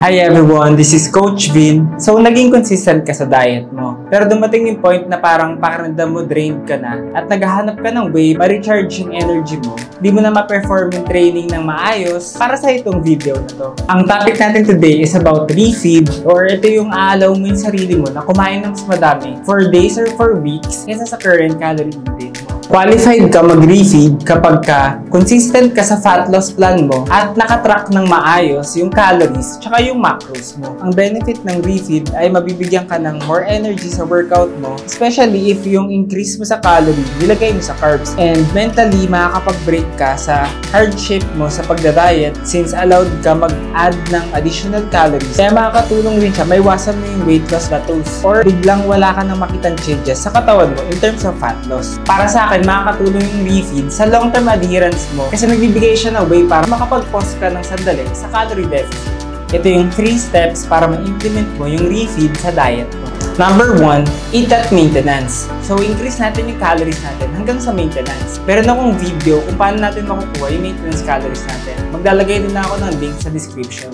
Hi everyone, this is Coach Vin. So, naging consistent ka sa diet mo. Pero dumating yung point na parang pakiramdam mo drained ka na at naghahanap ka ng way ma-recharge yung energy mo. Di mo na ma-perform yung training ng maayos para sa itong video na to. Ang topic natin today is about refeed, or ito yung aalaw mo yung sarili mo na kumain ng mas madami for days or for weeks kaysa sa current calorie intake mo. Qualified ka mag-refeed kapag consistent ka sa fat loss plan mo at nakatrack ng maayos yung calories tsaka yung macros mo. Ang benefit ng refeed ay mabibigyan ka ng more energy sa workout mo, especially if yung increase mo sa calorie nilagay mo sa carbs, and mentally makakapag-break ka sa hardship mo sa pagda-diet since allowed ka mag-add ng additional calories. Kaya makakatulong rin siya, maiwasan mo yung weight loss plateaus or biglang wala ka nang makitang changes sa katawan mo in terms of fat loss. Para sa akin, makakatulong yung refeed sa long-term adherence mo kasi nagbibigay siya ng way para makapag-pause ka ng sandali sa calorie deficit. Ito yung 3 steps para ma-implement mo yung refeed sa diet mo. Number 1, eat at maintenance. So, increase natin yung calories natin hanggang sa maintenance. Meron akong video kung paano natin makukuha yung maintenance calories natin. Maglalagay din ako ng link sa description.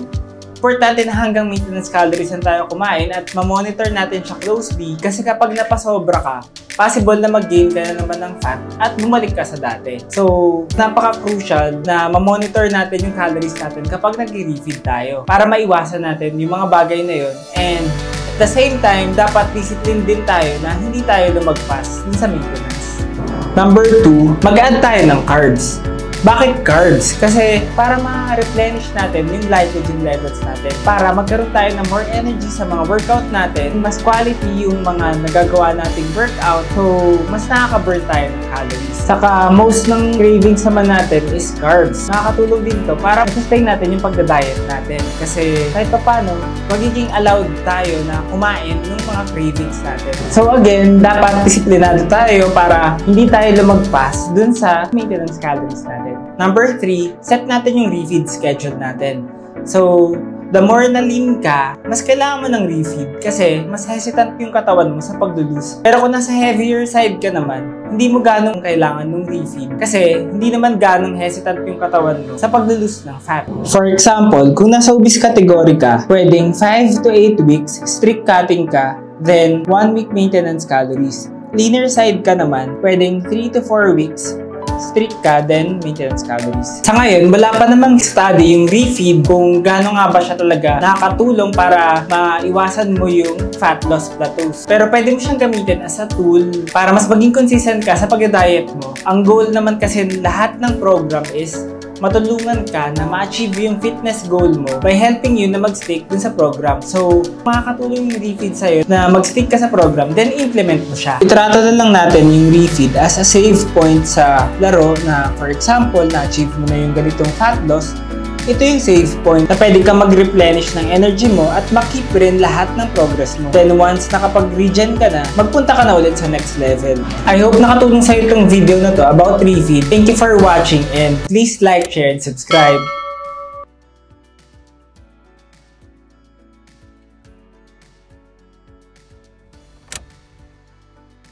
Importante na hanggang maintenance calories na tayo kumain at ma-monitor natin siya closely kasi kapag napasobra ka, possible na mag-gain ka na naman ng fat at bumalik ka sa dati. So, napaka-crucial na ma-monitor natin yung calories natin kapag nag-refeed tayo para maiwasan natin yung mga bagay na yun. And at the same time, dapat discipline din tayo na hindi tayo lumagpas dun sa maintenance. Number 2, mag-add tayo ng carbs. Bakit carbs? Kasi para ma-replenish natin yung glycogen levels natin, para magkaroon tayo ng more energy sa mga workout natin, mas quality yung mga nagagawa nating workout, so mas nakaka-burn tayo ng calories. Saka most ng cravings naman natin is carbs. Nakakatulong din to para sustain natin yung pagda-diet natin. Kasi kahit pa paano, magiging allowed tayo na kumain ng mga cravings natin. So again, dapat disiplinado tayo para hindi tayo lumagpas dun sa maintenance calories natin. Number 3, set natin yung refeed schedule natin. So, the more na lean ka, mas kailangan mo ng refeed kasi mas hesitant yung katawan mo sa pag-lose. Pero kung nasa heavier side ka naman, hindi mo ganong kailangan ng refeed kasi hindi naman ganong hesitant yung katawan mo sa pag-lose ng fat. For example, kung nasa obese category ka, pwedeng 5 to 8 weeks strict cutting ka, then 1 week maintenance calories. Leaner side ka naman, pwedeng 3 to 4 weeks strict ka, then maintenance calories. Sa ngayon, wala pa namang study yung refeed kung gaano nga ba siya talaga nakakatulong para maiwasan mo yung fat loss plateaus. Pero pwede mo siyang gamitin as a tool para mas maging consistent ka sa pag-diet mo. Ang goal naman kasi lahat ng program is matulungan ka na ma-achieve yung fitness goal mo by helping you na mag-stick dun sa program. So, makakatulong yung refeed sa'yo na mag-stick ka sa program, then implement mo siya. Itrato na lang natin yung refeed as a save point sa laro na, for example, na-achieve mo na yung ganitong fat loss. Ito yung save point na pwede ka mag-replenish ng energy mo at makip rin lahat ng progress mo. Then once nakapag-regen ka na, magpunta ka na ulit sa next level. I hope nakatulong sa'yo itong video na to about refeed. Thank you for watching and please like, share, and subscribe.